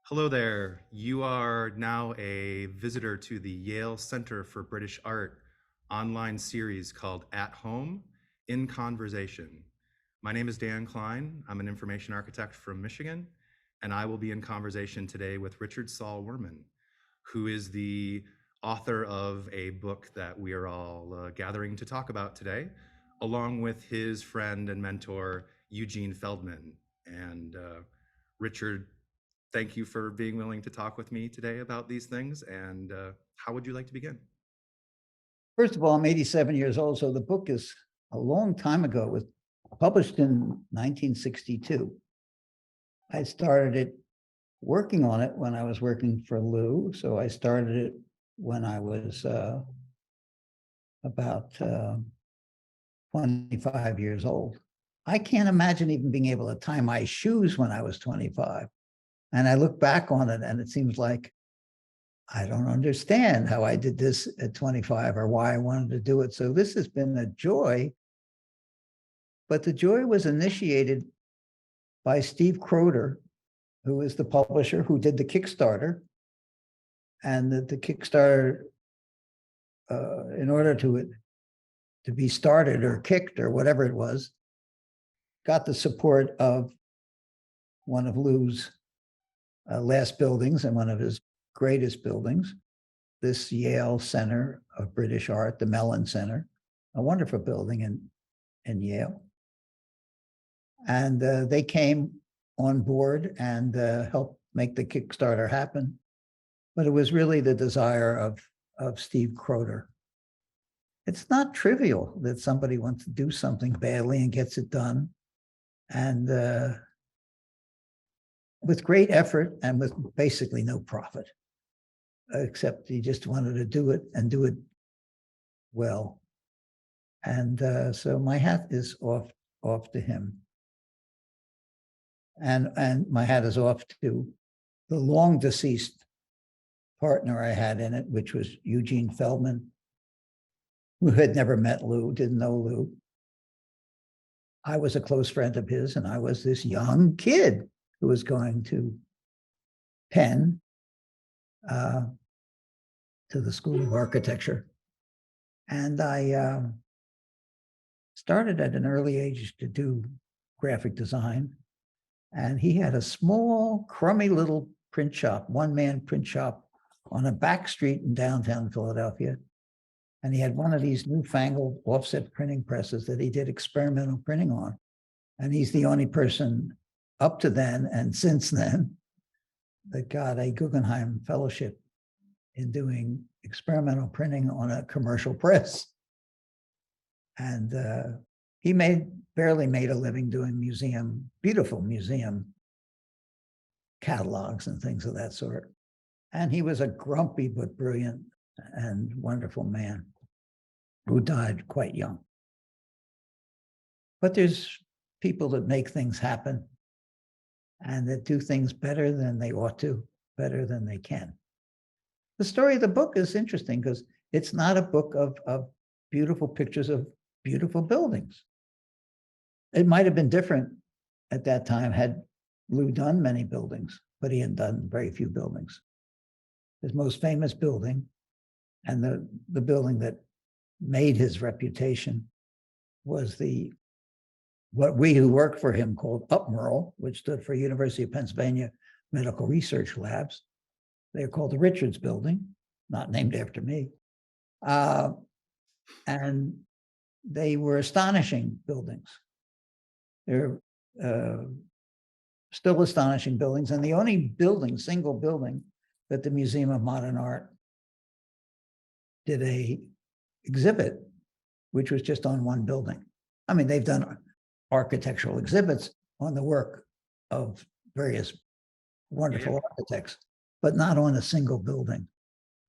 Hello there. You are now a visitor to the Yale Center for British Art online series called At Home in Conversation. My name is Dan Klyn. I'm an information architect from Michigan, and I will be in conversation today with Richard Saul Wurman, who is the author of a book that we are all gathering to talk about today, along with his friend and mentor, Eugene Feldman. And Richard, thank you for being willing to talk with me today about these things. And how would you like to begin? First of all, I'm 87 years old, so the book is a long time ago. It was published in 1962. I started it working on it when I was working for Lou. So I started it when I was about 25 years old. I can't imagine even being able to tie my shoes when I was 25. And I look back on it and it seems like I don't understand how I did this at 25 or why I wanted to do it. So this has been a joy, but the joy was initiated by Steve Croder, who is the publisher who did the Kickstarter. And the Kickstarter, in order to be started or kicked or whatever it was, got the support of one of Lou's last buildings and one of his greatest buildings, this Yale Center of British Art, the Mellon Center, a wonderful building in Yale. And they came on board and helped make the Kickstarter happen. But it was really the desire of Steve Croder. It's not trivial that somebody wants to do something badly and gets it done. And with great effort and with basically no profit, except he just wanted to do it and do it well. And so my hat is off to him. And my hat is off to the long deceased partner I had in it, which was Eugene Feldman, who had never met Lou, didn't know Lou. I was a close friend of his, and I was this young kid who was going to Penn, to the School of Architecture. And I started at an early age to do graphic design. And he had a small, crummy little print shop, one-man print shop on a back street in downtown Philadelphia. And he had one of these newfangled offset printing presses that he did experimental printing on. And he's the only person up to then and since then that got a Guggenheim Fellowship in doing experimental printing on a commercial press. And he barely made a living doing beautiful museum catalogs and things of that sort. And he was a grumpy but brilliant and wonderful man who died quite young. But there's people that make things happen and that do things better than they ought to, better than they can. The story of the book is interesting because it's not a book of beautiful pictures of beautiful buildings. It might have been different at that time had Lou done many buildings, but he had done very few buildings. His most famous building, and the building that made his reputation, was what we who worked for him called UPMERL, which stood for University of Pennsylvania Medical Research Labs. They're called the Richards Building, not named after me. And they were astonishing buildings. They're still astonishing buildings. And the only single building that the Museum of Modern Art did a exhibit, which was just on one building. I mean, they've done architectural exhibits on the work of various wonderful architects, but not on a single building,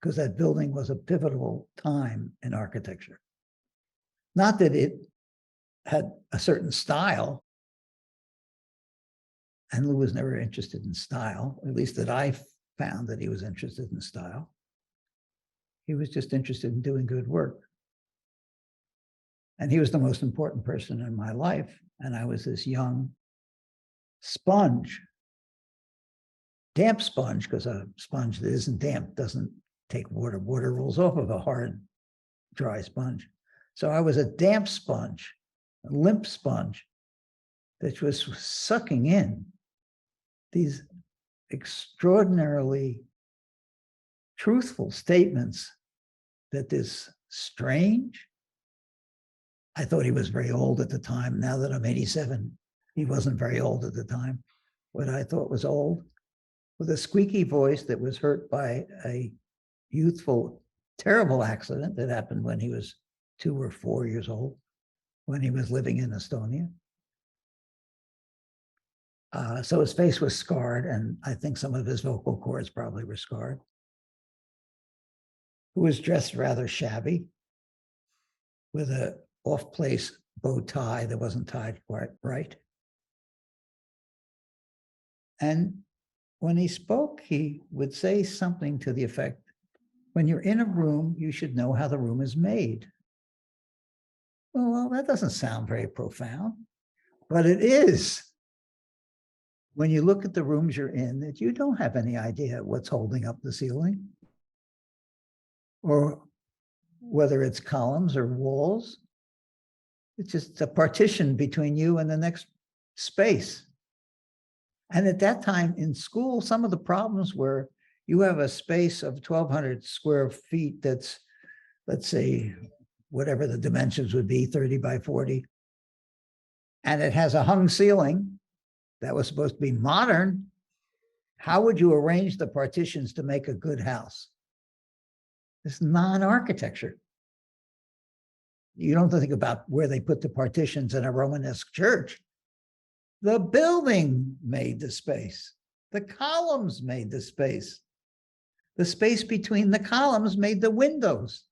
because that building was a pivotal time in architecture. Not that it had a certain style, and Lou was never interested in style, at least that I found that he was interested in style. He was just interested in doing good work. And he was the most important person in my life. And I was this young sponge damp sponge, because a sponge that isn't damp doesn't take water. Water rolls off of a hard, dry sponge. So I was a damp sponge, a limp sponge that was sucking in these extraordinarily truthful statements that this strange, I thought he was very old at the time. Now that I'm 87, he wasn't very old at the time. What I thought was old, with a squeaky voice that was hurt by a youthful, terrible accident that happened when he was 2 or 4 years old, when he was living in Estonia. So his face was scarred, and I think some of his vocal cords probably were scarred. Who was dressed rather shabby, with a off-place bow tie that wasn't tied quite right. And when he spoke, he would say something to the effect, when you're in a room, you should know how the room is made. Well, that doesn't sound very profound, but it is. When you look at the rooms you're in, that you don't have any idea what's holding up the ceiling, or whether it's columns or walls. It's just a partition between you and the next space. And at that time in school, some of the problems were you have a space of 1,200 square feet that's, let's say, whatever the dimensions would be, 30 by 40. And it has a hung ceiling that was supposed to be modern. How would you arrange the partitions to make a good house? It's non-architecture. You don't think about where they put the partitions in a Romanesque church. The building made the space. The columns made the space. The space between the columns made the windows.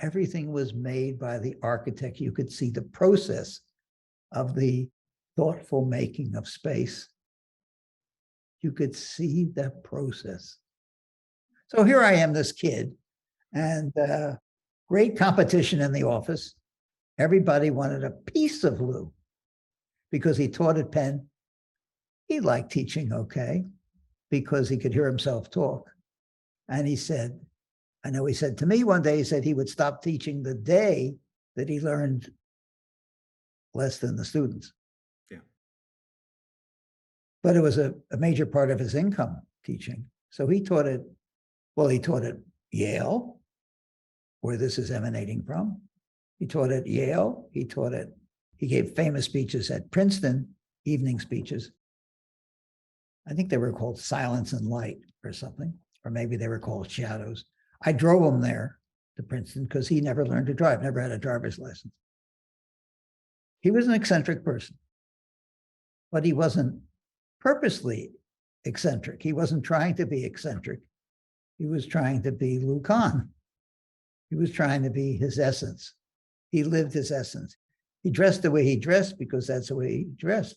Everything was made by the architect. You could see the process of the thoughtful making of space. You could see that process. So here I am, this kid, and great competition in the office. Everybody wanted a piece of Lou because he taught at Penn. He liked teaching okay because he could hear himself talk. And he said, I know he said to me one day, he said he would stop teaching the day that he learned less than the students. Yeah. But it was a major part of his income, teaching. So he taught it, well, he taught at Yale, where this is emanating from. He taught at Yale. He gave famous speeches at Princeton, evening speeches. I think they were called Silence and Light or something, or maybe they were called Shadows. I drove him there to Princeton because he never learned to drive, never had a driver's license. He was an eccentric person, but he wasn't purposely eccentric. He wasn't trying to be eccentric. He was trying to be Louis Kahn. He was trying to be his essence. He lived his essence. He dressed the way he dressed because that's the way he dressed.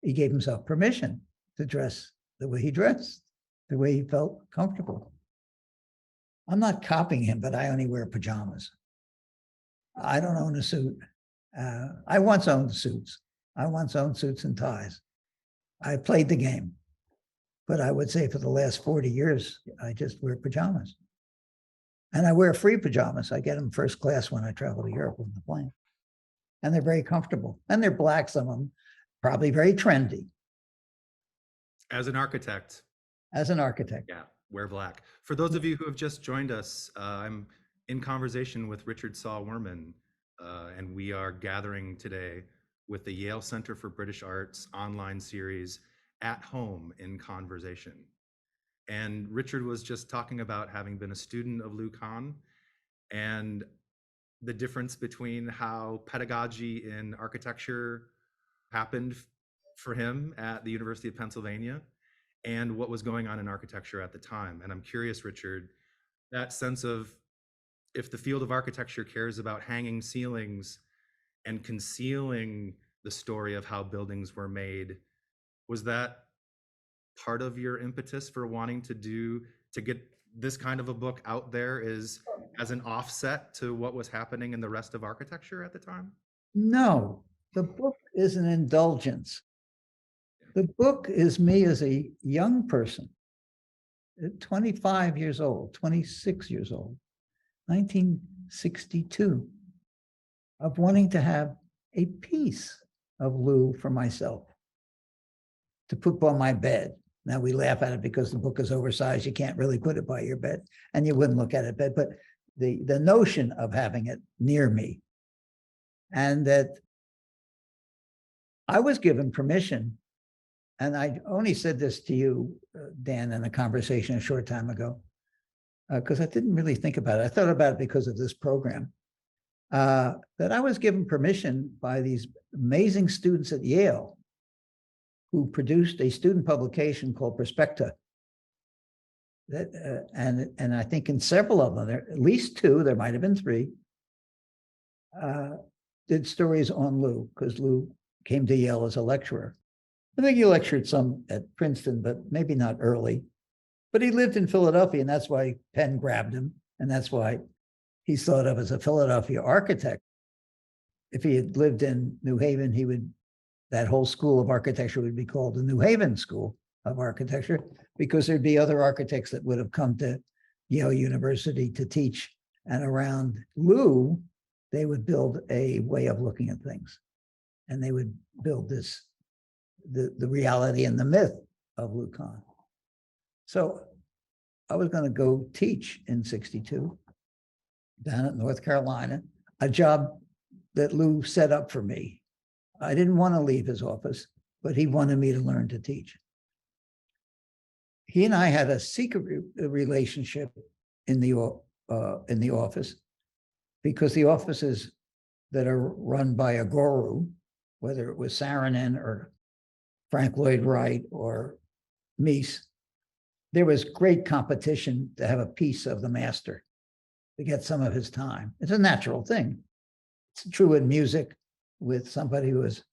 He gave himself permission to dress the way he dressed, the way he felt comfortable. I'm not copying him, but I only wear pajamas. I don't own a suit. I once owned suits. I once owned suits and ties. I played the game, but I would say for the last 40 years, I just wear pajamas. And I wear free pajamas. I get them first class when I travel to Europe on the plane. And they're very comfortable. And they're black, some of them, probably very trendy. As an architect. As an architect. Yeah, wear black. For those of you who have just joined us, I'm in conversation with Richard Saul Wurman, and we are gathering today with the Yale Center for British Art's online series, At Home in Conversation. And Richard was just talking about having been a student of Louis Kahn and the difference between how pedagogy in architecture happened for him at the University of Pennsylvania and what was going on in architecture at the time. And I'm curious, Richard, that sense of if the field of architecture cares about hanging ceilings and concealing the story of how buildings were made, was that part of your impetus for wanting to get this kind of a book out there is as an offset to what was happening in the rest of architecture at the time? No, the book is an indulgence. The book is me as a young person, 25 years old, 26 years old, 1962, of wanting to have a piece of Lou for myself to put by my bed. Now we laugh at it because the book is oversized. You can't really put it by your bed and you wouldn't look at it bed, but the notion of having it near me, and that I was given permission. And I only said this to you, Dan, in a conversation a short time ago, because I didn't really think about it. I thought about it because of this program, that I was given permission by these amazing students at Yale who produced a student publication called Perspecta. That, and I think in several of them, there at least two, there might have been three, did stories on Lou, because Lou came to Yale as a lecturer. I think he lectured some at Princeton, but maybe not early. But he lived in Philadelphia, and that's why Penn grabbed him, and that's why he's thought of as a Philadelphia architect. If he had lived in New Haven, he would, that whole school of architecture would be called the New Haven School of Architecture, because there'd be other architects that would have come to Yale University to teach. And around Lou, they would build a way of looking at things. And they would build this, the reality and the myth of Louis Kahn. So I was going to go teach in 62 down at North Carolina, a job that Lou set up for me. I didn't want to leave his office, but he wanted me to learn to teach. He and I had a secret relationship in the office, because the offices that are run by a guru, whether it was Saarinen or Frank Lloyd Wright or Mies, there was great competition to have a piece of the master, to get some of his time. It's a natural thing. It's true in music with somebody who is,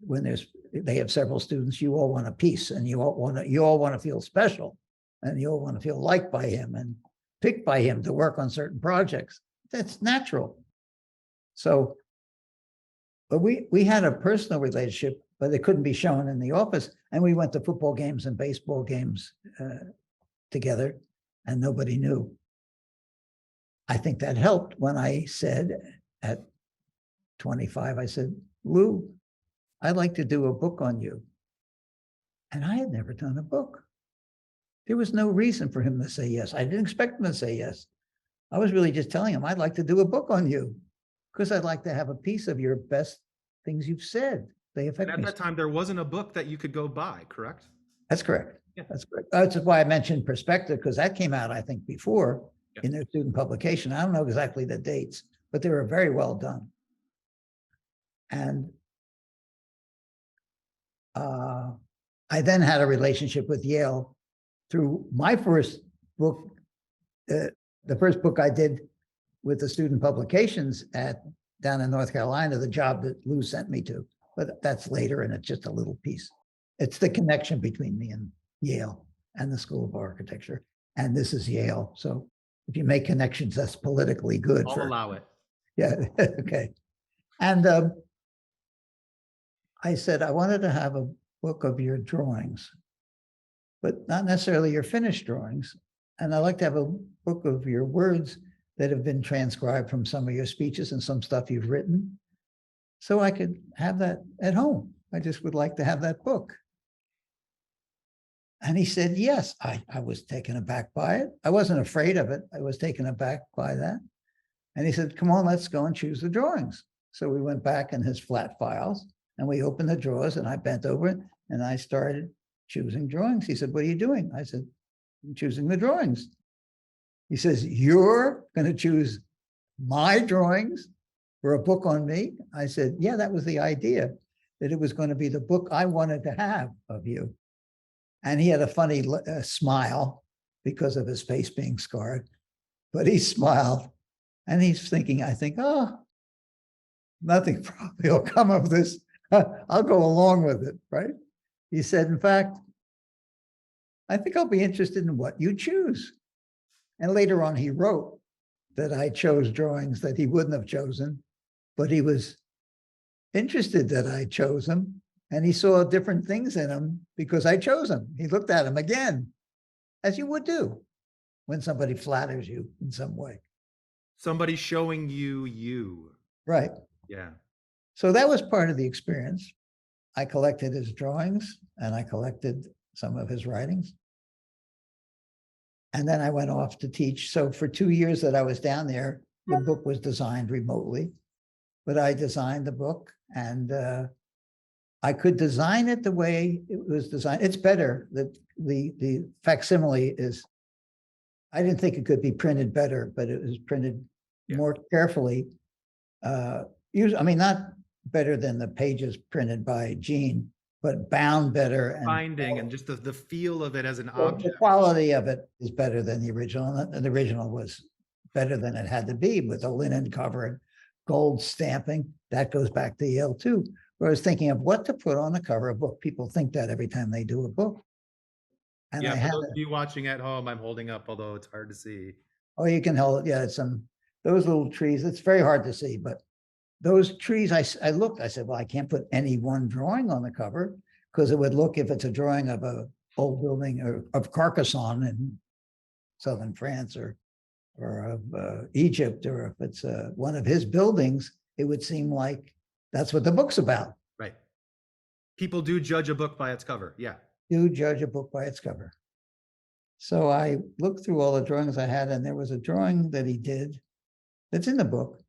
when they have several students, you all want a piece, and you all want to feel special, and you all want to feel liked by him and picked by him to work on certain projects. That's natural. So, but we had a personal relationship, but it couldn't be shown in the office. And we went to football games and baseball games together, and nobody knew. I think that helped when I said at 25, I said, Lou, I'd like to do a book on you. And I had never done a book. There was no reason for him to say yes. I didn't expect him to say yes. I was really just telling him, I'd like to do a book on you, because I'd like to have a piece of your best things you've said. They affect me. And at that time, there wasn't a book that you could go buy, correct? That's correct. Yeah. That's correct. That's why I mentioned Perspective, because that came out, I think, before in their student publication. I don't know exactly the dates, but they were very well done. And I then had a relationship with Yale through my first book, the first book I did with the student publications down in North Carolina, the job that Lou sent me to. But that's later, and it's just a little piece. It's the connection between me and Yale and the School of Architecture. And this is Yale. So if you make connections, that's politically good. I'll allow it. Yeah, okay. And I said, I wanted to have a book of your drawings, but not necessarily your finished drawings. And I'd like to have a book of your words that have been transcribed from some of your speeches and some stuff you've written, so I could have that at home. I just would like to have that book. And he said, yes. I was taken aback by it. I wasn't afraid of it. I was taken aback by that. And he said, come on, let's go and choose the drawings. So we went back in his flat files and we opened the drawers, and I bent over it and I started choosing drawings. He said, what are you doing? I said, I'm choosing the drawings. He says, you're going to choose my drawings for a book on me? I said, yeah, that was the idea, that it was going to be the book I wanted to have of you. And he had a funny smile because of his face being scarred, but he smiled and he's thinking, I think, oh, nothing probably will come of this. I'll go along with it, right? He said, in fact, I think I'll be interested in what you choose. And later on, he wrote that I chose drawings that he wouldn't have chosen, but he was interested that I chose them And he saw different things in them because I chose them. He looked at them again, as you would do when somebody flatters you in some way. Somebody showing you you. Right. Yeah. So that was part of the experience. I collected his drawings and I collected some of his writings. And then I went off to teach. So for 2 years that I was down there, the book was designed remotely, but I designed the book, and I could design it the way it was designed. It's better that the facsimile is, I didn't think it could be printed better, but it was printed more carefully. I mean, not better than the pages printed by Gene, but bound better. And Binding and just the feel of it as an the object. quality of it is better than the original. And the original was better than it had to be, with a linen cover and gold stamping. That goes back to Yale too. Where I was thinking of what to put on the cover of a book. People think that every time they do a book. And Yeah, I for had, those of you watching at home, I'm holding up, although it's hard to see. oh, you can hold it. Yeah, it's those little trees. It's very hard to see, but those trees, I looked, I said, well, I can't put any one drawing on the cover, because it would look, if it's a drawing of a old building or of Carcassonne in southern France, or of Egypt, or if it's one of his buildings, it would seem like that's what the book's about. Right. People do judge a book by its cover. Yeah. Do judge a book by its cover. So I looked through all the drawings I had, and there was a drawing that he did that's in the book,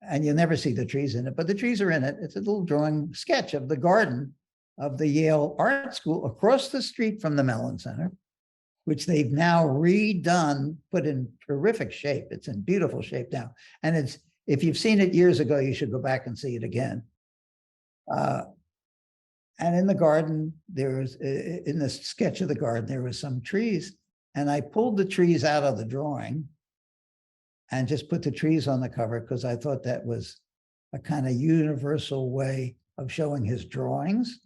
and you'll never see the trees in it, but the trees are in it. It's a little drawing sketch of the garden of the Yale Art School across the street from the Mellon Center, which they've now redone, put in terrific shape. It's in beautiful shape now. And it's, if you've seen it years ago, you should go back and see it again. And in the garden, there was, in the sketch of the garden, there was some trees. And I pulled the trees out of the drawing and just put the trees on the cover, because I thought that was a kind of universal way of showing his drawings,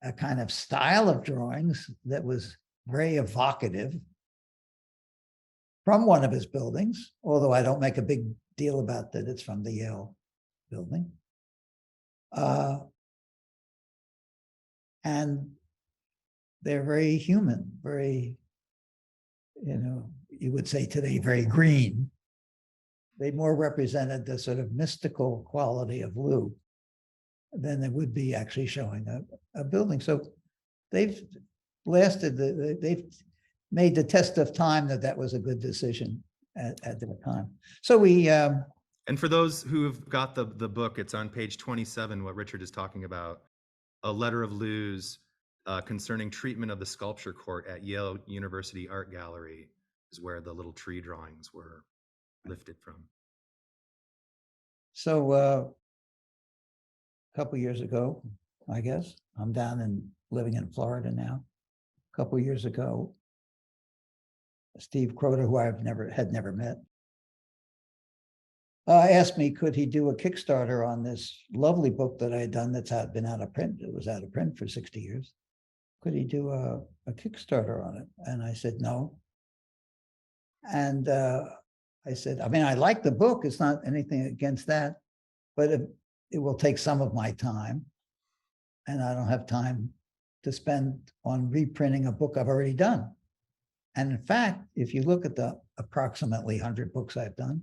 a kind of style of drawings that was very evocative from one of his buildings, although I don't make a big deal about that it's from the Yale building. And they're very human, very, you would say today, very green. They more represented the sort of mystical quality of Lou than it would be actually showing a building. So they've lasted, they've made the test of time that was a good decision at the time. So we... and for those who've got the book, it's on page 27, what Richard is talking about, a letter of Lou's concerning treatment of the sculpture court at Yale University Art Gallery is where the little tree drawings were lifted from. So a couple of years ago, I guess, I'm down and living in Florida now. A couple of years ago, Steve Croter, who I've never met, asked me, could he do a Kickstarter on this lovely book that I had done that's been out of print. It was out of print for 60 years. Could he do a Kickstarter on it? And I said, no. And I said, I mean, I like the book. It's not anything against that, but it will take some of my time. And I don't have time to spend on reprinting a book I've already done. And in fact, if you look at the approximately 100 books I've done,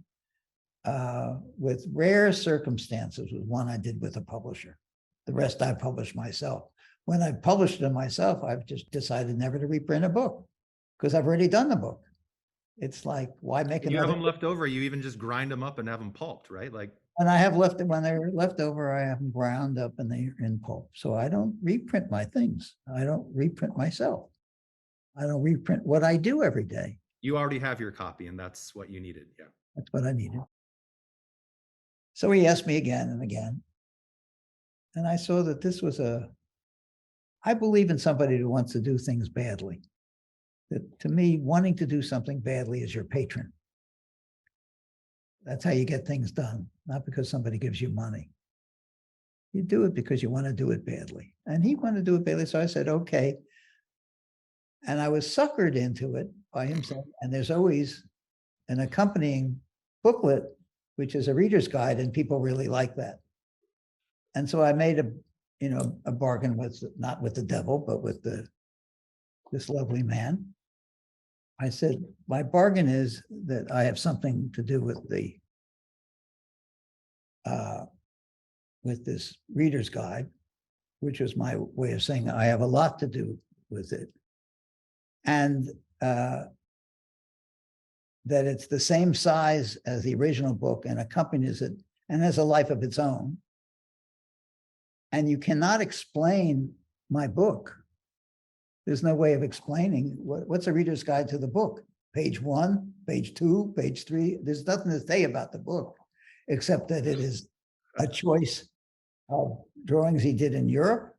with rare circumstances, was one I did with a publisher. The rest I published myself. When I published them myself, I've just decided never to reprint a book because I've already done the book. It's like, why make another? You have them left over, you even just grind them up and have them pulped, right? Like, and I have left when they're left over, I have them ground up and they're in pulp. So I don't reprint my things. I don't reprint myself. I don't reprint what I do every day. You already have your copy, and that's what you needed. Yeah. That's what I needed. So he asked me again and again. And I saw that this was I believe in somebody who wants to do things badly. That to me, wanting to do something badly is your patron. That's how you get things done, not because somebody gives you money. You do it because you want to do it badly. And he wanted to do it badly, so I said, okay. And I was suckered into it by him saying, and there's always an accompanying booklet, which is a reader's guide, and people really like that. And so I made a bargain with, not with the devil, but with this lovely man. I said, my bargain is that I have something to do with this reader's guide, which was my way of saying I have a lot to do with it. And that it's the same size as the original book and accompanies it and has a life of its own. And you cannot explain my book. There's no way of explaining what's a reader's guide to the book. Page 1, page 2, page 3. There's nothing to say about the book, except that it is a choice of drawings he did in Europe,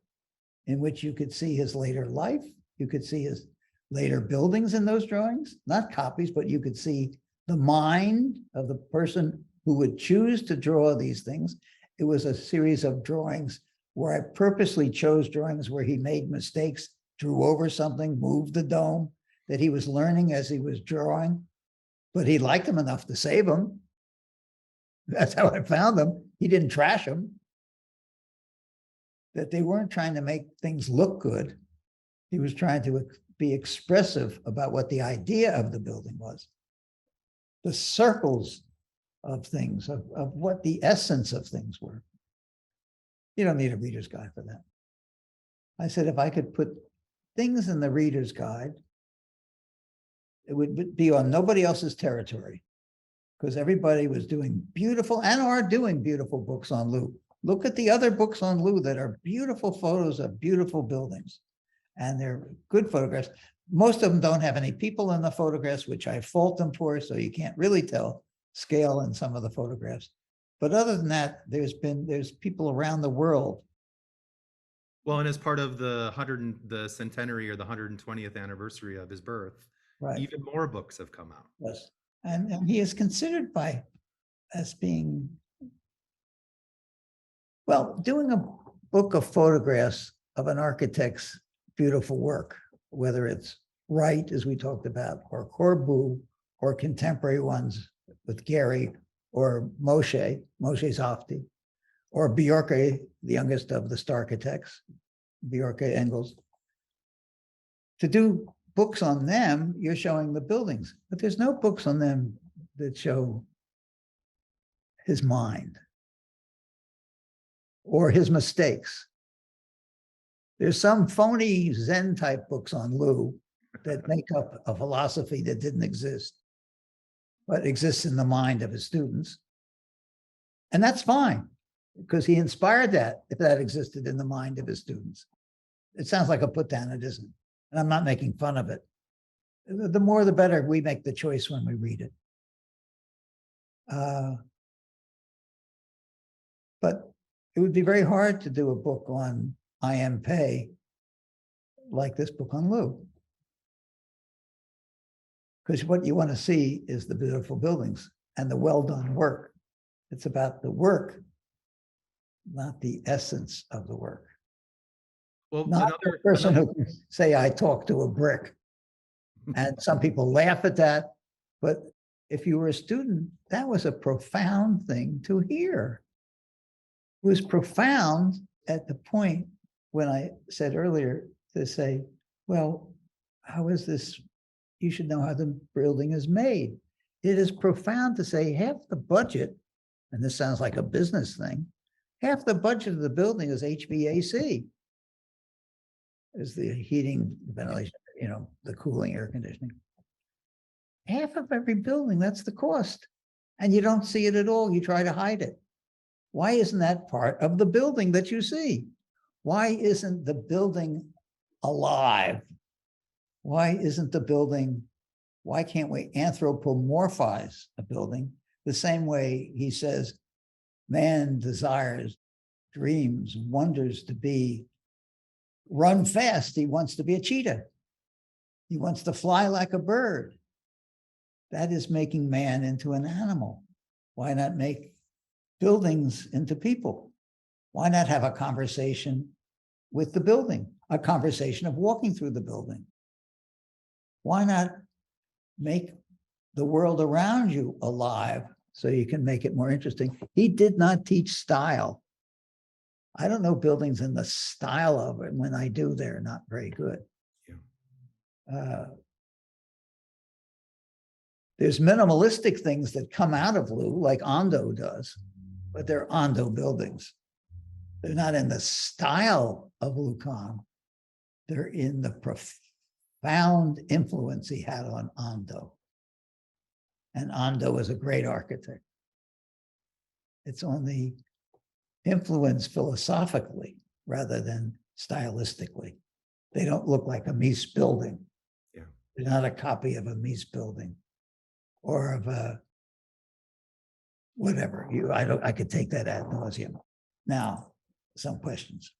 in which you could see his later life. You could see his later buildings in those drawings, not copies, but you could see the mind of the person who would choose to draw these things. It was a series of drawings where I purposely chose drawings where he made mistakes, drew over something, moved the dome, that he was learning as he was drawing, but he liked them enough to save them. That's how I found them. He didn't trash them. That they weren't trying to make things look good. He was trying to be expressive about what the idea of the building was. The circles of things, of what the essence of things were. You don't need a reader's guide for that. I said, if I could put things in the reader's guide, it would be on nobody else's territory, because everybody was doing beautiful and are doing beautiful books on Lou. Look at the other books on Lou that are beautiful photos of beautiful buildings, and they're good photographs. Most of them don't have any people in the photographs, which I fault them for, so you can't really tell scale in some of the photographs. But other than that, there's people around the world. Well, and as part of the centenary or the 120th anniversary of his birth, Right. Even more books have come out. Yes, and he is considered as being, well, doing a book of photographs of an architect's beautiful work, whether it's Wright, as we talked about, or Corbu, or contemporary ones with Gehry, or Moshe Zofty, or Bjorke, the youngest of the Starchitects, Bjorke Engels. To do books on them, you're showing the buildings, but there's no books on them that show his mind or his mistakes. There's some phony Zen type books on Lou that make up a philosophy that didn't exist, but exists in the mind of his students. And that's fine, because he inspired that, if that existed in the mind of his students. It sounds like a put down, it isn't. And I'm not making fun of it. The more the better we make the choice when we read it. But it would be very hard to do a book on I.M. Pei like this book on Lou. Because what you want to see is the beautiful buildings and the well done work. It's about the work, not the essence of the work. Well, Not the person who can say, I talk to a brick. And some people laugh at that. But if you were a student, that was a profound thing to hear. It was profound at the point when I said earlier to say, well, how is this? You should know how the building is made. It is profound to say half the budget, and this sounds like a business thing, half the budget of the building is HVAC. Is the heating, ventilation, the cooling, air conditioning. Half of every building, that's the cost. And you don't see it at all. You try to hide it. Why isn't that part of the building that you see? Why isn't the building alive? Why isn't the building, why can't we anthropomorphize a building the same way he says man desires, dreams, wonders to be, run fast. He wants to be a cheetah. He wants to fly like a bird. That is making man into an animal. Why not make buildings into people? Why not have a conversation with the building, a conversation of walking through the building? Why not make the world around you alive so you can make it more interesting? He did not teach style. I don't know buildings in the style of it. When I do, they're not very good. Yeah. There's minimalistic things that come out of Lou, like Ondo does, but they're Ondo buildings. They're not in the style of Louis Kahn. They're in the profound influence he had on Ondo. And Ondo is a great architect. It's only influence philosophically rather than stylistically. They don't look like a Mies building. Yeah. They're not a copy of a Mies building or of a whatever. I could take that ad nauseum. Now, some questions.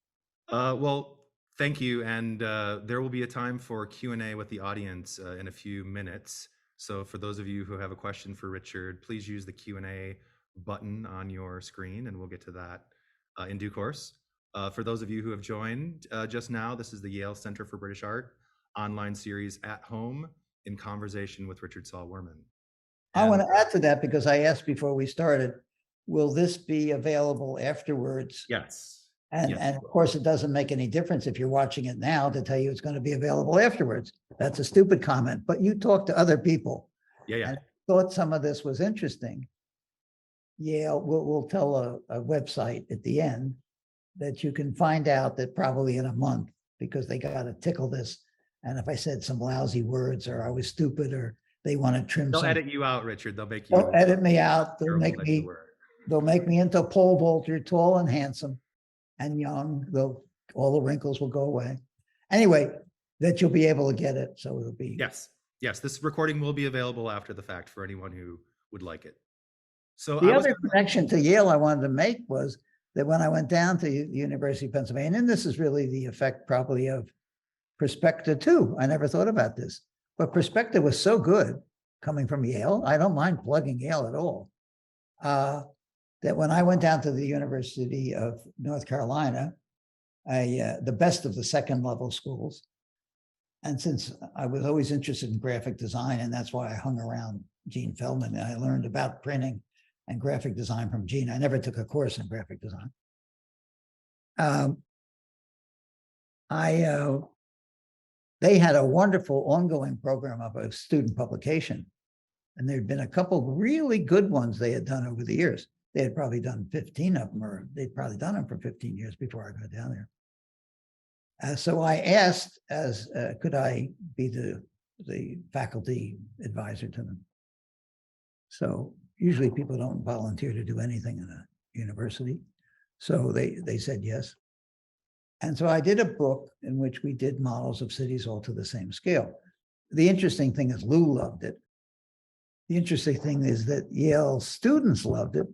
Well, thank you. And there will be a time for Q&A with the audience in a few minutes. So for those of you who have a question for Richard, please use the Q&A button on your screen, and we'll get to that in due course. For those of you who have joined just now, this is the Yale Center for British Art online series At Home in Conversation with Richard Saul Wurman. I want to add to that because I asked before we started, will this be available afterwards? Yes. And of course, it doesn't make any difference if you're watching it now to tell you it's going to be available afterwards. That's a stupid comment, but you talk to other people. Yeah. And thought some of this was interesting. Yale, we'll tell a website at the end that you can find out that probably in a month, because they got to tickle this. And if I said some lousy words or I was stupid or they want to trim They'll some, edit you out, Richard. They'll make you. They'll edit me out. They'll make me into a pole vaulter, tall and handsome and young. All the wrinkles will go away. Anyway, that you'll be able to get it. So it'll be. Yes. This recording will be available after the fact for anyone who would like it. So the other connection to Yale I wanted to make was that when I went down to the University of Pennsylvania, and this is really the effect probably of Perspective too. I never thought about this, but Perspective was so good coming from Yale. I don't mind plugging Yale at all. That when I went down to the University of North Carolina, the best of the second level schools. And since I was always interested in graphic design, and that's why I hung around Gene Feldman, and I learned about printing and graphic design from Gene. I never took a course in graphic design. They had a wonderful ongoing program of a student publication. And there'd been a couple really good ones they had done over the years. They had probably done 15 of them, or they'd probably done them for 15 years before I got down there. So I asked, could I be the faculty advisor to them? So usually people don't volunteer to do anything in a university. So they said yes. And so I did a book in which we did models of cities all to the same scale. The interesting thing is Lou loved it. The interesting thing is that Yale students loved it.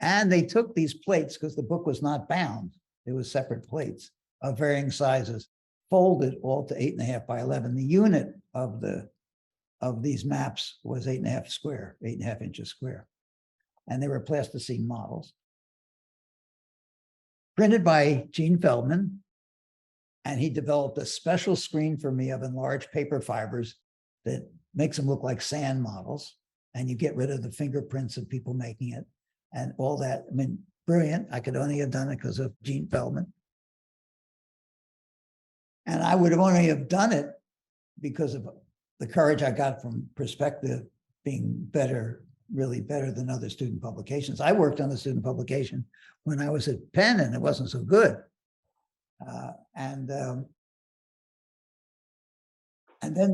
And they took these plates, because the book was not bound. It was separate plates of varying sizes, folded all to 8.5 by 11. The unit of these maps was 8.5 inches square. And they were plasticine models. Printed by Gene Feldman. And he developed a special screen for me of enlarged paper fibers that makes them look like sand models. And you get rid of the fingerprints of people making it and all that. I mean, brilliant. I could only have done it because of Gene Feldman. And I would have only have done it because of the courage I got from Perspective being better, really better than other student publications. I worked on a student publication when I was at Penn, and it wasn't so good. And then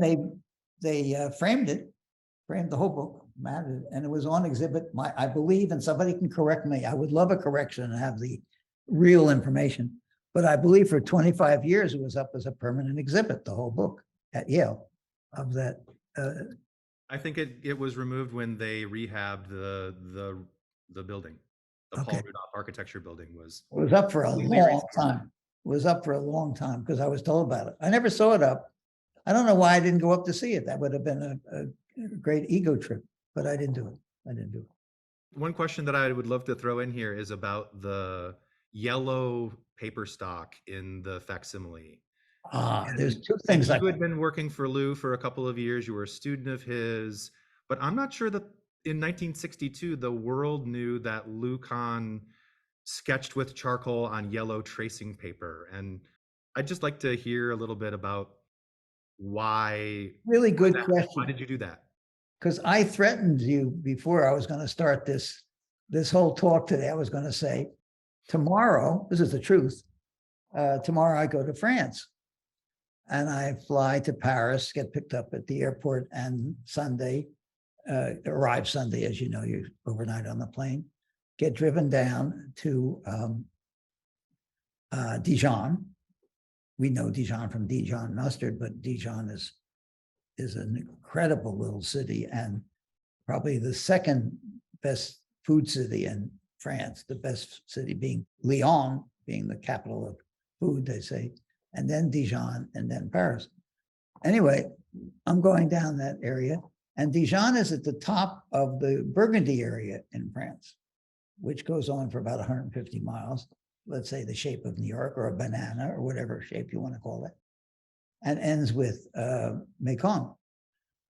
they framed the whole book, and it was on exhibit. I believe, and somebody can correct me, I would love a correction and have the real information. But I believe for 25 years it was up as a permanent exhibit, the whole book at Yale of that. I think it was removed when they rehabbed the building. The Paul Rudolph Architecture Building was. It was up for a long time. It was up for a long time because I was told about it. I never saw it up. I don't know why I didn't go up to see it. That would have been a great ego trip, but I didn't do it. One question that I would love to throw in here is about the yellow paper stock in the facsimile. There's two things. You had been working for Lou for a couple of years. You were a student of his, but I'm not sure that in 1962 the world knew that Louis Kahn sketched with charcoal on yellow tracing paper. And I'd just like to hear a little bit about Really good why question. did you do that? Because I threatened you before I was going to start this whole talk today. I was going to say, tomorrow, this is the truth, tomorrow I go to France and I fly to Paris, get picked up at the airport, and Sunday, arrive Sunday, as you know, you overnight on the plane, get driven down to Dijon. We know Dijon from Dijon mustard, but Dijon is an incredible little city and probably the second best food city in France, the best city being Lyon, being the capital of food, they say, and then Dijon, and then Paris. Anyway, I'm going down that area, and Dijon is at the top of the Burgundy area in France, which goes on for about 150 miles, let's say the shape of New York or a banana or whatever shape you want to call it, and ends with Mekong.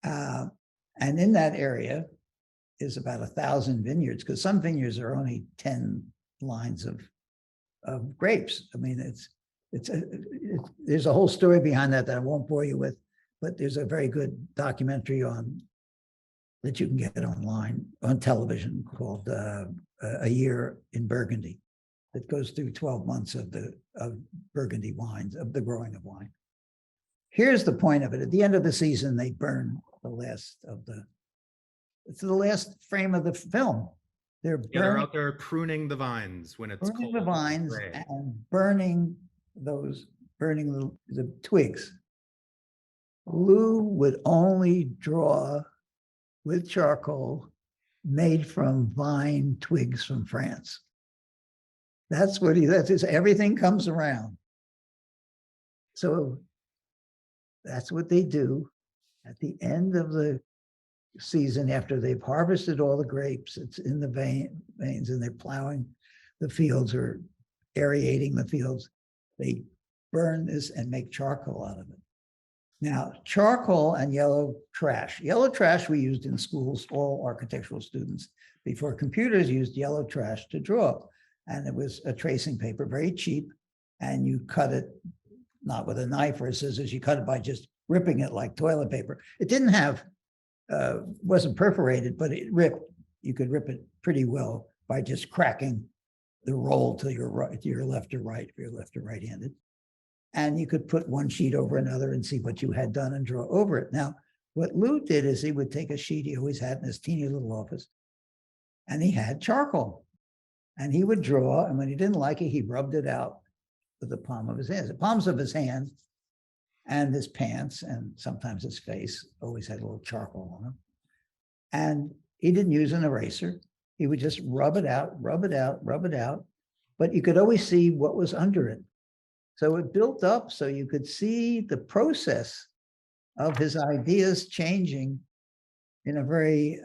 And in that area is about 1,000 vineyards, because some vineyards are only 10 lines of grapes. I mean, there's a whole story behind that I won't bore you with, but there's a very good documentary that you can get online on television called A Year in Burgundy, that goes through 12 months of Burgundy wines, of the growing of wine. Here's the point of it. At the end of the season, they burn it's the last frame of the film. They're they're out there pruning the vines when it's burning cold. the vines and burning the twigs. Lou would only draw with charcoal made from vine twigs from France. That's everything comes around. So that's what they do at the end of the season, after they've harvested all the grapes. It's in the veins, and they're plowing the fields or aerating the fields. They burn this and make charcoal out of it. Now, charcoal and yellow trash. Yellow trash we used in schools, all architectural students, before computers used yellow trash to draw. And it was a tracing paper, very cheap, and you cut it not with a knife or a scissors, you cut it by just ripping it like toilet paper. It didn't have, wasn't perforated, but it ripped. You could rip it pretty well by just cracking the roll to your right, to your left or right, if you're left or right-handed. And you could put one sheet over another and see what you had done and draw over it. Now, what Lou did is he would take a sheet he always had in his teeny little office, and he had charcoal. And he would draw, and when he didn't like it, he rubbed it out with the palm of his hands. The palms of his hands and his pants, and sometimes his face, always had a little charcoal on him. And he didn't use an eraser. He would just rub it out, rub it out, rub it out. But you could always see what was under it. So it built up so you could see the process of his ideas changing in a very,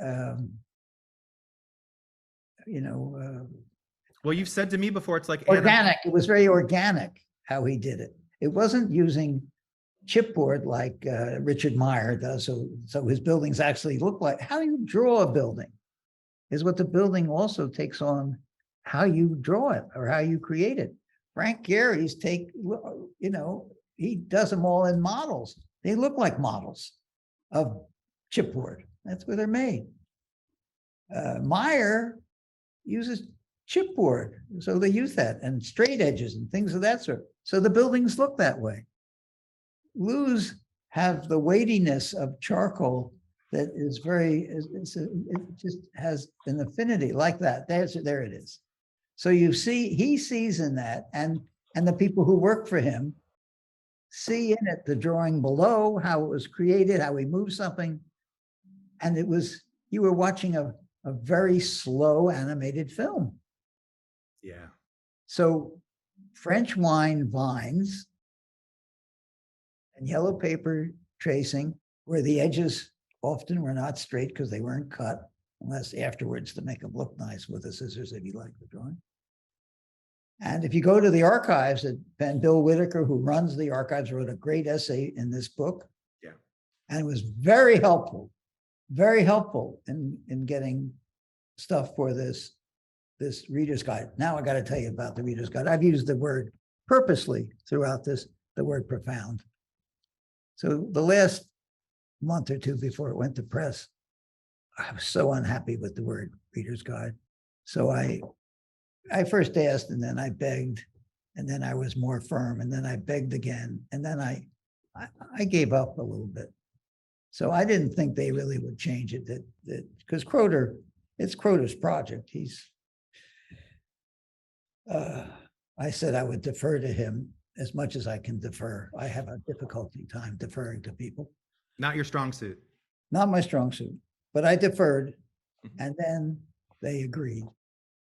well, you've said to me before, it's like organic. It was very organic how he did it. It wasn't using chipboard like Richard Meyer does. So his buildings actually look like, how you draw a building is what the building also takes on, how you draw it or how you create it. Frank Gehry's he does them all in models. They look like models of chipboard. That's where they're made. Meyer uses chipboard, so they use that, and straight edges and things of that sort. So the buildings look that way. Lou's have the weightiness of charcoal that is it just has an affinity like that. There it is. So he sees in that, and the people who work for him see in it the drawing below, how it was created, how he moved something. And you were watching a very slow animated film. Yeah. So French wine vines and yellow paper tracing, where the edges often were not straight because they weren't cut, unless afterwards to make them look nice with the scissors if you like the drawing. And if you go to the archives, and Bill Whitaker, who runs the archives, wrote a great essay in this book. Yeah. And it was very helpful in getting stuff for this this reader's guide. Now I got to tell you about the reader's guide. I've used the word purposely throughout this, the word profound. So the last month or two before it went to press, I was so unhappy with the word reader's guide. So I first asked, and then I begged, and then I was more firm, and then I begged again, and then I gave up a little bit. So I didn't think they really would change it, that because Croter, it's Croter's project. I said I would defer to him as much as I can defer. I have a difficulty time deferring to people. Not your strong suit. Not my strong suit, but I deferred, and then they agreed.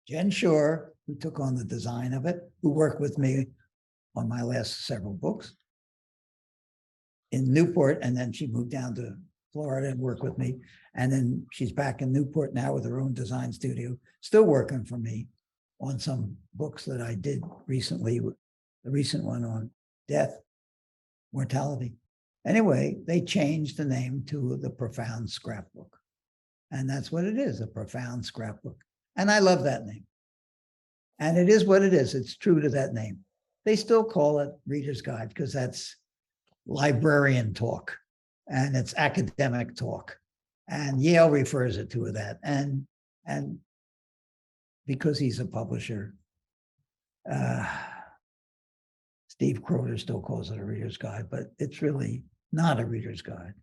Jen Shore, who took on the design of it, who worked with me on my last several books in Newport, and then she moved down to Florida and worked with me. And then she's back in Newport now with her own design studio, still working for me on some books that I did recently, the recent one on death, mortality. Anyway, they changed the name to the Profound Scrapbook. And that's what it is, a Profound Scrapbook. And I love that name. And it is what it is. It's true to that name. They still call it Reader's Guide because that's librarian talk and it's academic talk. And Yale refers it to that. And because he's a publisher, Steve Croter still calls it a Reader's Guide, but it's really not a Reader's Guide.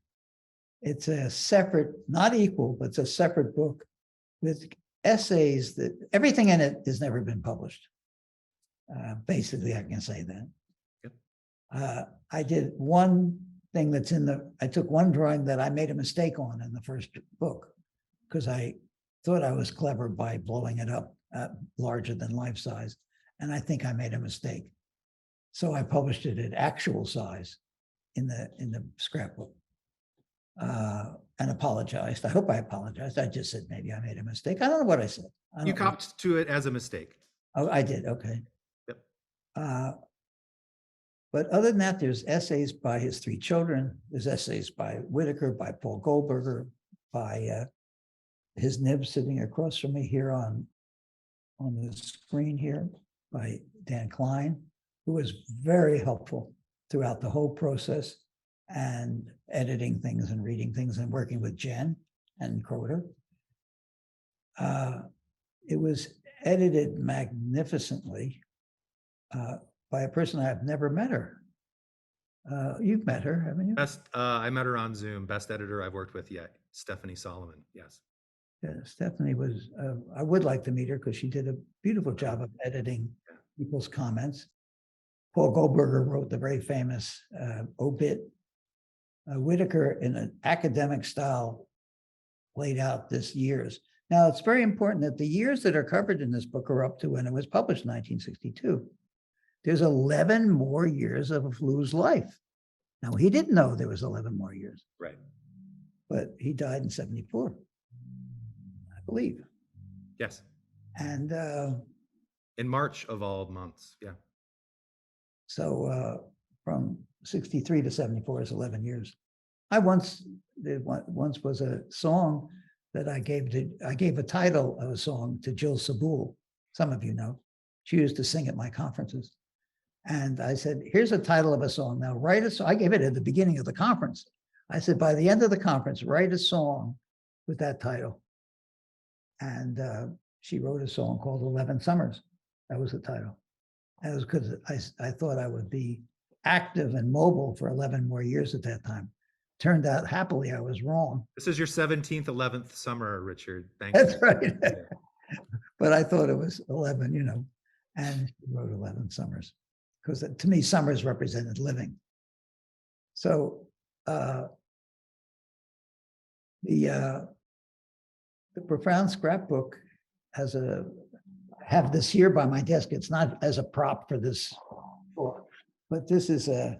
It's a separate, not equal, but it's a separate book with essays that everything in it has never been published. Basically, I can say that. Yep. I did one thing that's I took one drawing that I made a mistake on in the first book because I thought I was clever by blowing it up larger than life size. And I think I made a mistake. So I published it at actual size in the scrapbook and apologized. I hope I apologized. I just said, maybe I made a mistake. I don't know what I said. You copped to it as a mistake. Oh, I did. Okay. Yep. But other than that, there's essays by his three children. There's essays by Whitaker, by Paul Goldberger, by his nib sitting across from me here on the screen here, by Dan Klyn, who was very helpful throughout the whole process and editing things and reading things and working with Jen and Croter. It was edited magnificently by a person I've never met her. You've met her, haven't you? I met her on Zoom. Best editor I've worked with yet, Stephanie Solomon. Yes. Yeah, Stephanie was, I would like to meet her because she did a beautiful job of editing people's comments. Paul Goldberger wrote the very famous obit. Whitaker, in an academic style, laid out this years. Now, it's very important that the years that are covered in this book are up to when it was published in 1962. There's 11 more years of Lou's life. Now, he didn't know there was 11 more years. Right. But he died in 74, I believe. Yes. And in March of all months, yeah. So from 63 to 74 is 11 years. I once was a song that I gave a title of a song to Jill Sabul. Some of you know. She used to sing at my conferences. And I said, here's a title of a song. Now write a song. I gave it at the beginning of the conference. I said, by the end of the conference, write a song with that title. And she wrote a song called 11 Summers. That was the title. And it was because I thought I would be active and mobile for 11 more years at that time. Turned out happily I was wrong. This is your 17th, 11th summer, Richard. Thank you. That's right. But I thought it was 11, and she wrote 11 Summers. Because to me, summers represented living. So the Profound Scrapbook have this here by my desk. It's not as a prop for this book, but this is the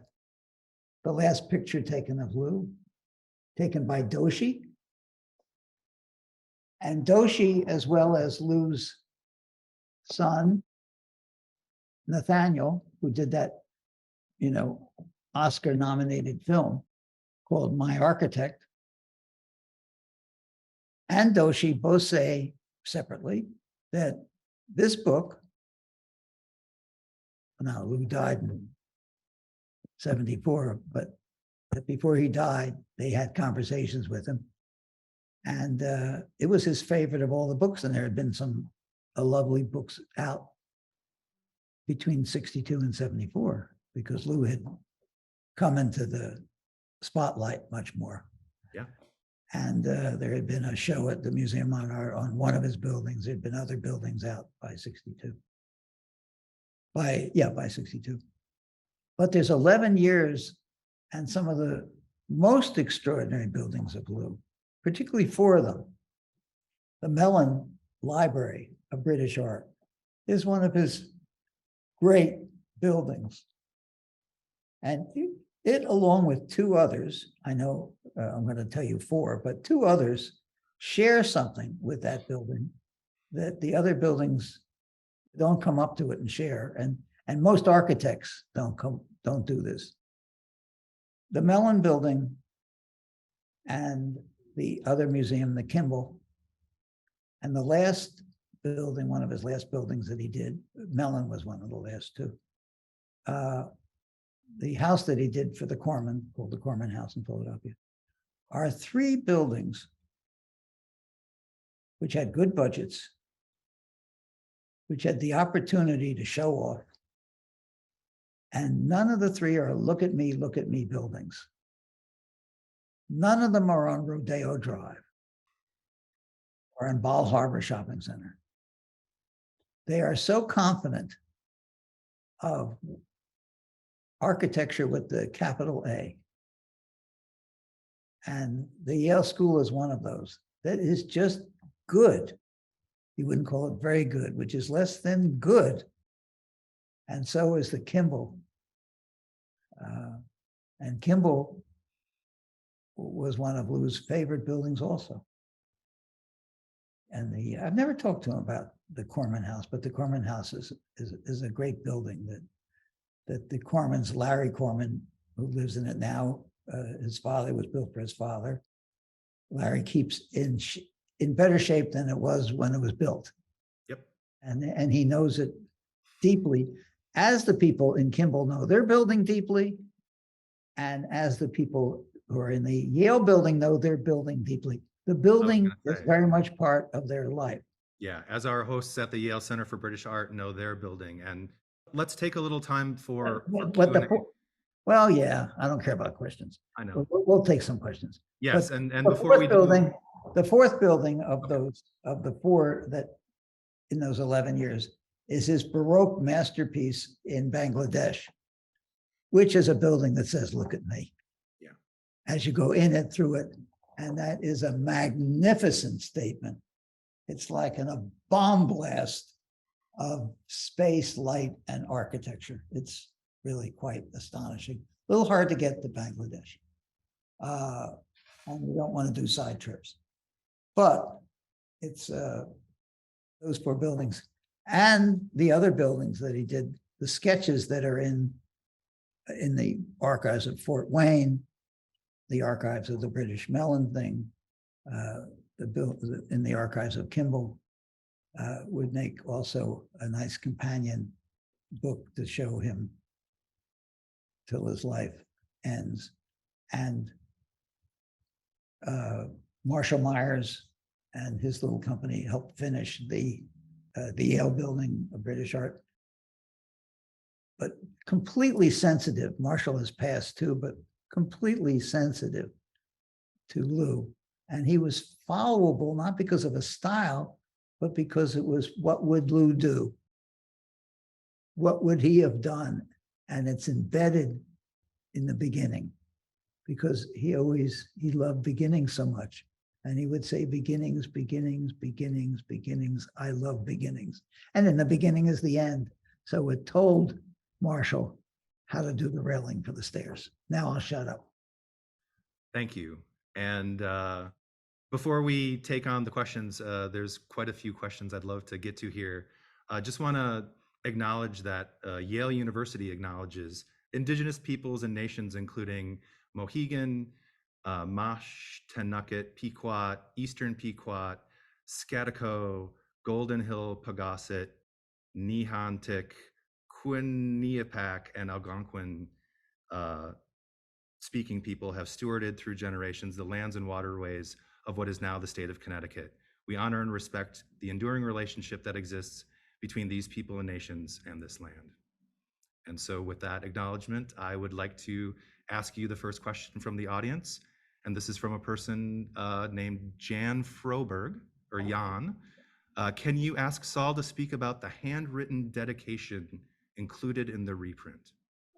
last picture taken of Lou, taken by Doshi. And Doshi, as well as Lou's son, Nathaniel, who did that, Oscar-nominated film called My Architect, and Doshi both say separately that this book, now Lou died in 74, but before he died, they had conversations with him. And it was his favorite of all the books. And there had been some lovely books out between 62 and 74, because Lou had come into the spotlight much more. Yeah. And there had been a show at the Museum of Art on one of his buildings. There'd been other buildings out by 62. By 62. But there's 11 years and some of the most extraordinary buildings of Lou, particularly 4 of them. The Mellon Library of British Art is one of his great buildings. And it, along with 2 others, I know I'm going to tell you 4, but 2 others share something with that building that the other buildings don't come up to it and share. And most architects don't do this. The Mellon building and the other museum, the Kimball, and the last building, one of his last buildings that he did, Mellon was one of the last 2. The house that he did for the Corman, called the Corman House in Philadelphia, are 3 buildings which had good budgets, which had the opportunity to show off. And none of the 3 are look at me buildings. None of them are on Rodeo Drive or in Bal Harbor Shopping Center. They are so confident of architecture with the capital A. And the Yale School is one of those. That is just good. You wouldn't call it very good, which is less than good. And so is the Kimball. And Kimball was one of Lou's favorite buildings also. And I've never talked to him about the Corman House, but the Corman House is a great building that the Cormans, Larry Corman, who lives in it now, his father was built for his father. Larry keeps in better shape than it was when it was built. Yep. And he knows it deeply, as the people in Kimball know their building deeply, and as the people who are in the Yale building know their building deeply. The building is very much part of their life. Yeah, as our hosts at the Yale Center for British Art know their building. And let's take a little time for Q&A. Well, yeah, I don't care about questions. I know. We'll take some questions. Yes, but and before we do, the 4th building of those, of the 4 that in those 11 years, is his Baroque masterpiece in Bangladesh, which is a building that says, look at me. Yeah. As you go in it, through it. And that is a magnificent statement. It's like a bomb blast of space, light, and architecture. It's really quite astonishing. A little hard to get to Bangladesh. And we don't want to do side trips. But it's those 4 buildings. And the other buildings that he did, the sketches that are in the archives of Fort Wayne, the archives of the British Mellon thing, in the archives of Kimball, would make also a nice companion book to show him till his life ends. And Marshall Myers and his little company helped finish the Yale building of British Art. But completely sensitive, Marshall has passed too, but completely sensitive to Lou. And he was followable, not because of a style, but because it was, what would Lou do? What would he have done? And it's embedded in the beginning, because he loved beginnings so much. And he would say, beginnings, beginnings, beginnings, beginnings. I love beginnings. And in the beginning is the end. So it told Marshall how to do the railing for the stairs. Now I'll shut up. Thank you. And before we take on the questions, there's quite a few questions I'd love to get to here. I just want to acknowledge that Yale University acknowledges Indigenous peoples and nations, including Mohegan, Mashtanaket, Pequot, Eastern Pequot, Scatico, Golden Hill, Pagasit, Nihantik, Quinnipiac, and Algonquin speaking people have stewarded through generations the lands and waterways of what is now the state of Connecticut. We honor and respect the enduring relationship that exists between these people and nations and this land. And so with that acknowledgement, I would like to ask you the first question from the audience. And this is from a person named Jan Froberg, or Jan. Can you ask Saul to speak about the handwritten dedication included in the reprint?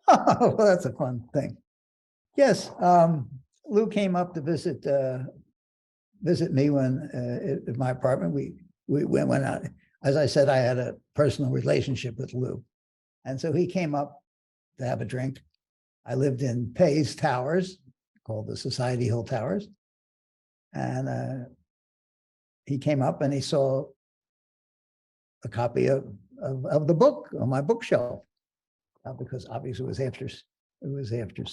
Oh, well, that's a fun thing. Yes, Lou came up to visit me when at my apartment. We went out. As I said, I had a personal relationship with Lou, and so he came up to have a drink. I lived in Pay's Towers, called the Society Hill Towers, and he came up and he saw a copy of the book on my bookshelf, because obviously it was after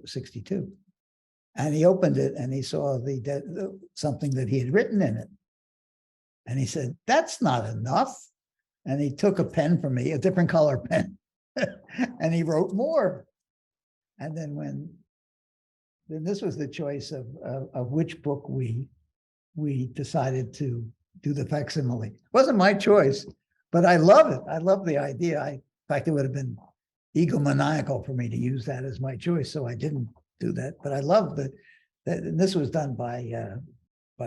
62. And he opened it and he saw something that he had written in it. And he said, "That's not enough." And he took a pen from me, a different color pen, and he wrote more. And then this was the choice of which book we decided to do the facsimile. It wasn't my choice, but I love it. I love the idea. In fact, it would have been egomaniacal for me to use that as my choice, so I didn't do that. But I love that and this was done by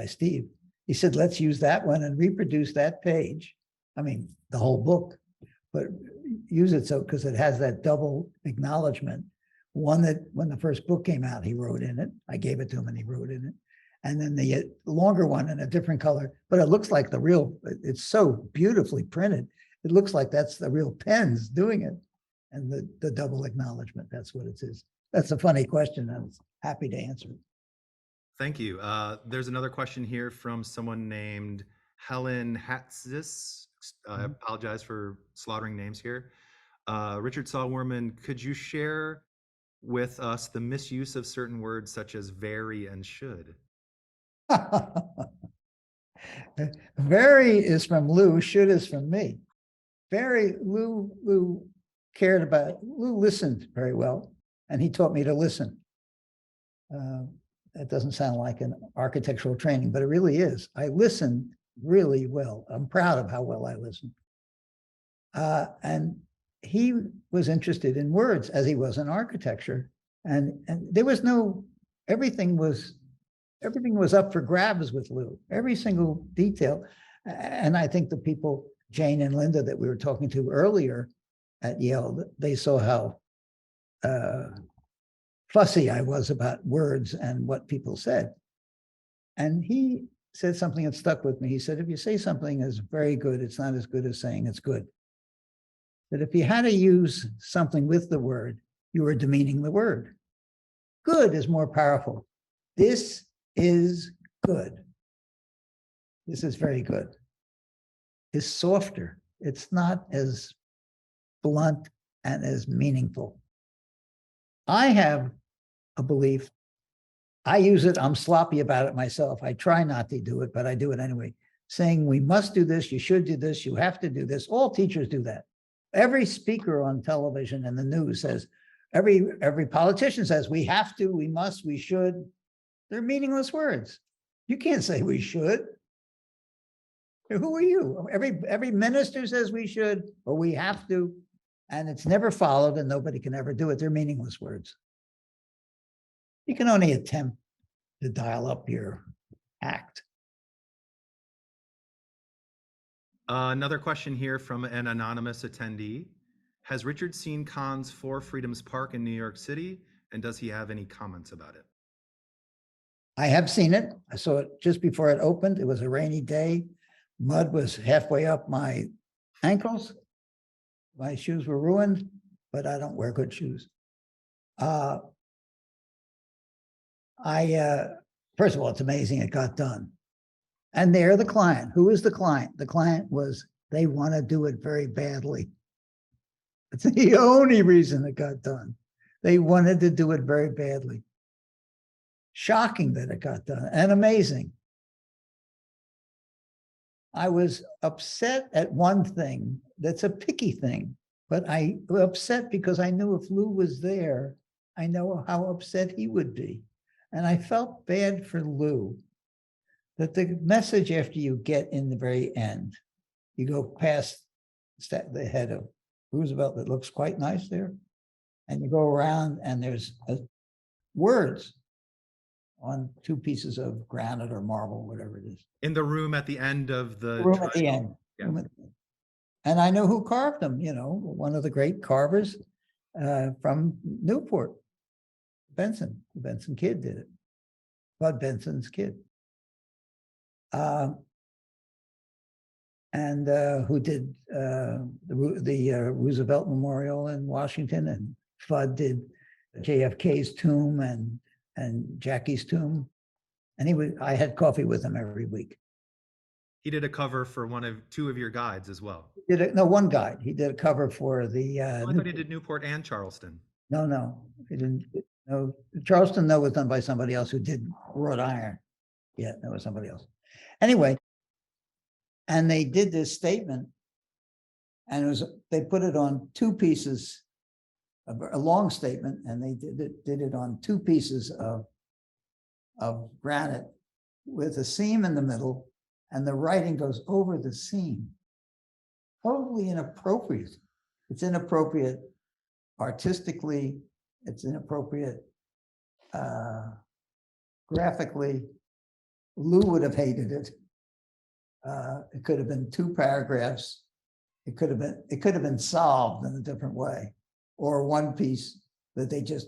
Steve. He said, "Let's use that one and reproduce that page. I mean, the whole book, but use it so because it has that double acknowledgement. One that when the first book came out, he wrote in it. I gave it to him and he wrote in it. And then the longer one in a different color, but it looks like the real, it's so beautifully printed. It looks like that's the real pens doing it. And the double acknowledgement, that's what it is. That's a funny question. I was happy to answer it. Thank you. There's another question here from someone named Helen Hatzis. I apologize for slaughtering names here. Richard Saul Wurman, could you share with us the misuse of certain words such as very and should? Very is from Lou, should is from me. Very, Lou cared about, Lou listened very well, and he taught me to listen. That doesn't sound like an architectural training, but it really is. I listen really well. I'm proud of how well I listen. And he was interested in words as he was in architecture. And there was no, everything was up for grabs with Lou, every single detail. And I think the people, Jane and Linda, that we were talking to earlier at Yale, they saw how fussy I was about words and what people said. And he said something that stuck with me. He said, if you say something is very good, it's not as good as saying it's good. That if you had to use something with the word, you were demeaning the word. Good is more powerful. This is good. This is very good. It's softer. It's not as blunt and as meaningful. I have a belief. I use it. I'm sloppy about it myself. I try not to do it, but I do it anyway. Saying we must do this, you should do this, you have to do this. All teachers do that. Every speaker on television and the news says, every politician says, we have to, we must, we should. They're meaningless words. You can't say we should. Who are you? Every minister says we should or we have to, and it's never followed and nobody can ever do it. They're meaningless words. You can only attempt to dial up your act. Another question here from an anonymous attendee. Has Richard seen Kahn's Four Freedoms Park in New York City, and does he have any comments about it? I have seen it. I saw it just before it opened. It was a rainy day. Mud was halfway up my ankles. My shoes were ruined, but I don't wear good shoes. First of all, it's amazing it got done. And they're the client. Who is the client? The client was, they want to do it very badly. It's the only reason it got done. They wanted to do it very badly. Shocking that it got done and amazing. I was upset at one thing that's a picky thing, but I was upset because I knew if Lou was there, I know how upset he would be. And I felt bad for Lou that the message after you get in the very end, you go past the head of Roosevelt that looks quite nice there, and you go around and there's words on two pieces of granite or marble, whatever it is. In the room at the end of the Room at the triangle. end. Yeah. Room at the end. And I know who carved them, one of the great carvers from Newport, Benson. The Benson kid did it. Bud Benson's kid. And who did the Roosevelt Memorial in Washington, and Fudd did JFK's tomb and Jackie's tomb. And I had coffee with him every week. He did a cover for two of your guides as well. One guide. He did a cover for the. I thought he did Newport and Charleston. No, he didn't. No, Charleston, was done by somebody else who did wrought iron. Yeah, that was somebody else. Anyway, and they did this statement, and they put it on two pieces, a long statement, and they did it on two pieces of granite with a seam in the middle, and the writing goes over the seam. Totally inappropriate. It's inappropriate artistically. It's inappropriate graphically. Lou would have hated it. It could have been two paragraphs. It could have been solved in a different way, or one piece that they just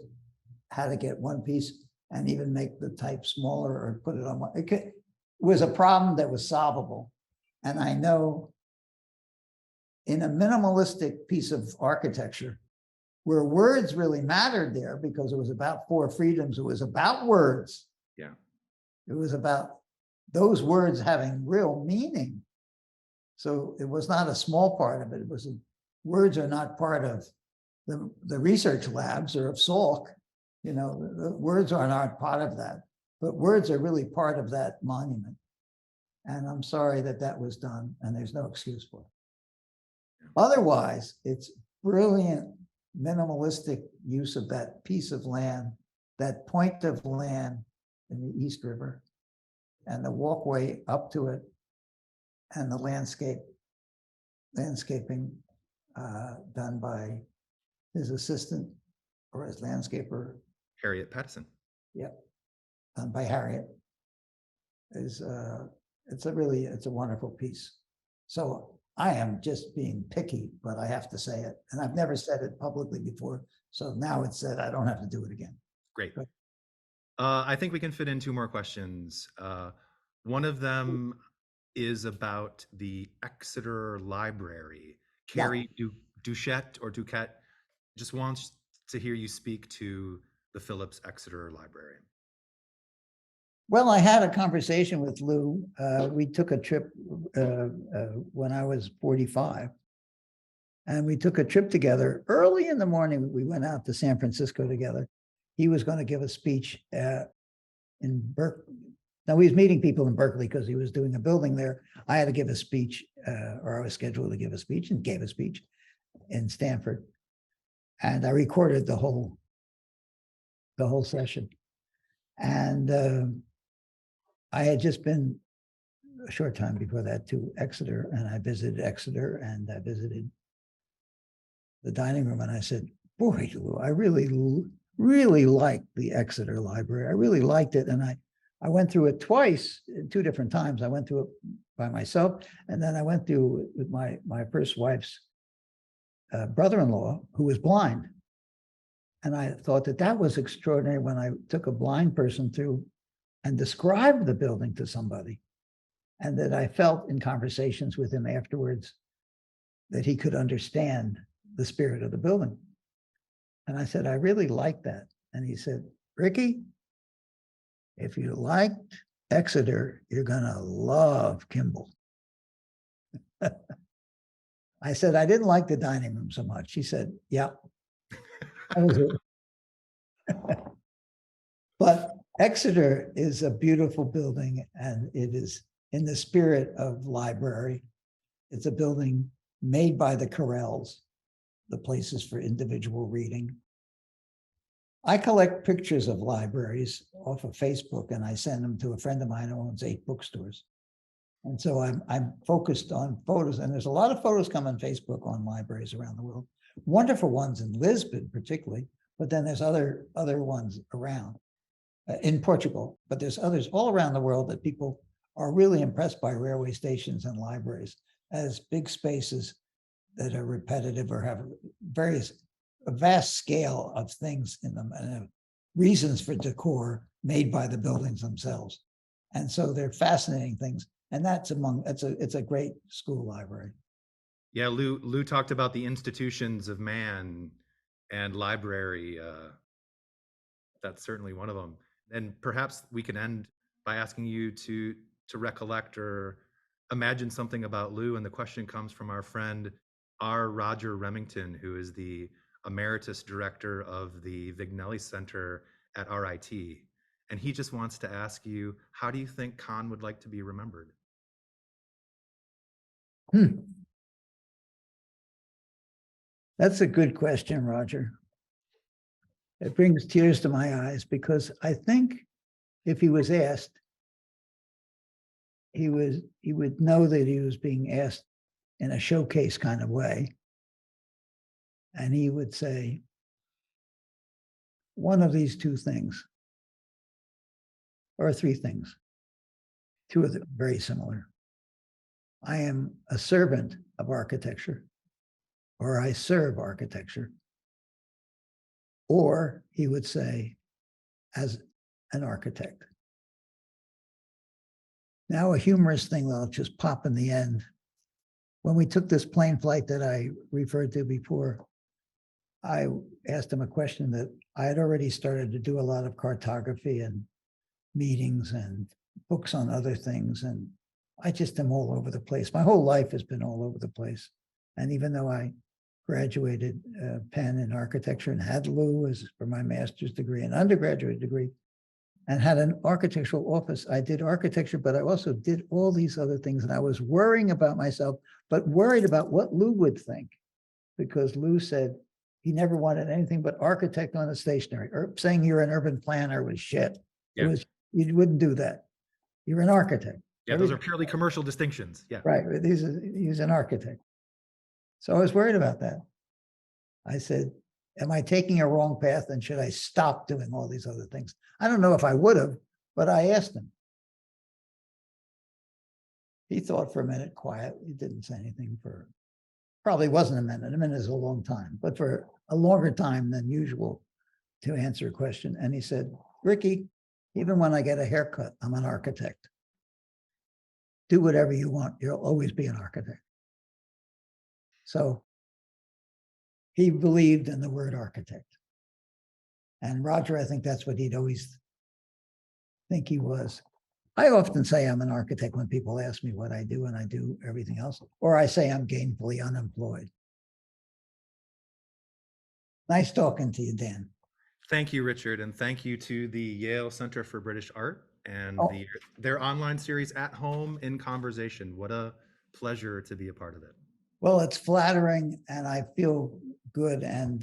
had to get one piece and even make the type smaller or put it on one. It was a problem that was solvable. And I know in a minimalistic piece of architecture where words really mattered there, because it was about four freedoms, it was about words. Yeah. It was about those words having real meaning. So it was not a small part of it. It was words are not part of the research labs or of Salk. The words are not part of that, but words are really part of that monument. And I'm sorry that was done, and there's no excuse for it. Otherwise, it's brilliant minimalistic use of that piece of land, that point of land in the East River, and the walkway up to it, and the landscaping done by his assistant or his landscaper, Harriet Pattison. Yep, done by Harriet. It's a wonderful piece. So I am just being picky, but I have to say it, and I've never said it publicly before. So now it's said, I don't have to do it again. Great. I think we can fit in two more questions. One of them is about the Exeter Library. Carrie Duquette just wants to hear you speak to the Phillips Exeter Library. Well, I had a conversation with Lou. We took a trip when I was 45. And we took a trip together. Early in the morning, we went out to San Francisco together. He was going to give a speech in Berkeley. Now, he was meeting people in Berkeley because he was doing a building there. I had to give a speech, or I was scheduled to give a speech, and gave a speech in Stanford. And I recorded the whole session. And I had just been a short time before that to Exeter, and I visited Exeter, and I visited the dining room, and I said, boy, Lou, I really liked the Exeter Library. I really liked it. And I went through it twice, 2 different times. I went through it by myself, and then I went through it with my first wife's brother-in-law, who was blind. And I thought that was extraordinary when I took a blind person through and described the building to somebody. And that I felt in conversations with him afterwards that he could understand the spirit of the building. And I said, I really like that. And he said, Ricky, if you liked Exeter, you're gonna love Kimball. I said, I didn't like the dining room so much. He said, yeah, that was it. But Exeter is a beautiful building, and it is in the spirit of library. It's a building made by the Corrals, the places for individual reading. I collect pictures of libraries off of Facebook, and I send them to a friend of mine who owns 8 bookstores. And so I'm focused on photos, and there's a lot of photos come on Facebook on libraries around the world. Wonderful ones in Lisbon, particularly, but then there's other ones around in Portugal, but there's others all around the world that people are really impressed by railway stations and libraries as big spaces that are repetitive or have a vast scale of things in them and reasons for decor made by the buildings themselves. And so they're fascinating things. And it's a great school library. Yeah, Lou talked about the institutions of man and library. That's certainly one of them. And perhaps we can end by asking you to recollect or imagine something about Lou. And the question comes from our friend R. Roger Remington, who is the emeritus director of the Vignelli Center at RIT. And he just wants to ask you, how do you think Kahn would like to be remembered? That's a good question, Roger. It brings tears to my eyes because I think if he was asked, he would know that he was being asked in a showcase kind of way. And he would say, one of these 2 things, or 3 things. 2 of them very similar. I am a servant of architecture, or I serve architecture. Or he would say, as an architect. Now, a humorous thing that'll just pop in the end. When we took this plane flight that I referred to before, I asked him a question that I had already started to do a lot of cartography and meetings and books on other things. And I just am all over the place. My whole life has been all over the place. And even though I graduated Penn in architecture and had Lou as for my master's degree and undergraduate degree, and had an architectural office. I did architecture, but I also did all these other things. And I was worrying about myself, but worried about what Lou would think, because Lou said he never wanted anything but architect on a stationery. Saying you're an urban planner was shit. Yeah. You wouldn't do that. You're an architect. Yeah, those are purely commercial distinctions. Yeah. Right. He's an architect. So I was worried about that. I said, am I taking a wrong path, and should I stop doing all these other things? I don't know if I would have, but I asked him. He thought for a minute, quiet. He didn't say anything for, probably wasn't a minute. A minute is a long time, but for a longer time than usual to answer a question. And he said, Ricky, even when I get a haircut, I'm an architect. Do whatever you want. You'll always be an architect. So he believed in the word architect. And Roger, I think that's what he'd always think he was. I often say I'm an architect when people ask me what I do, and I do everything else. Or I say I'm gainfully unemployed. Nice talking to you, Dan. Thank you, Richard. And thank you to the Yale Center for British Art and their online series, At Home in Conversation. What a pleasure to be a part of it. Well, it's flattering, and I feel good. And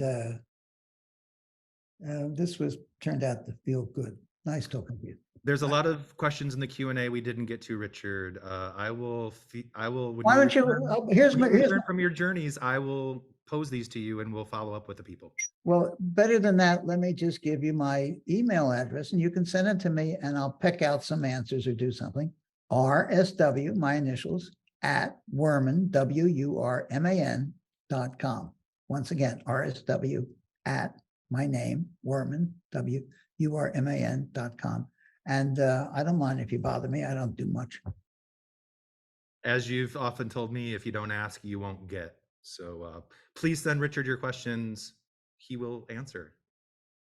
this turned out to feel good. Nice talking to you. There's a lot of questions in the Q&A we didn't get to, Richard. I will. Why don't you? Here's from your journeys. I will pose these to you, and we'll follow up with the people. Well, better than that, let me just give you my email address, and you can send it to me, and I'll pick out some answers or do something. RSW, my initials, at Wurman, WURMAN.com. Once again, RSW at my name, Wurman, WURMAN.com. And I don't mind if you bother me. I don't do much. As you've often told me, if you don't ask, you won't get. So please send Richard your questions. He will answer.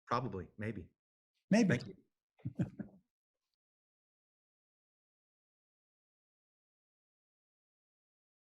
Probably, maybe. Maybe. Thank you.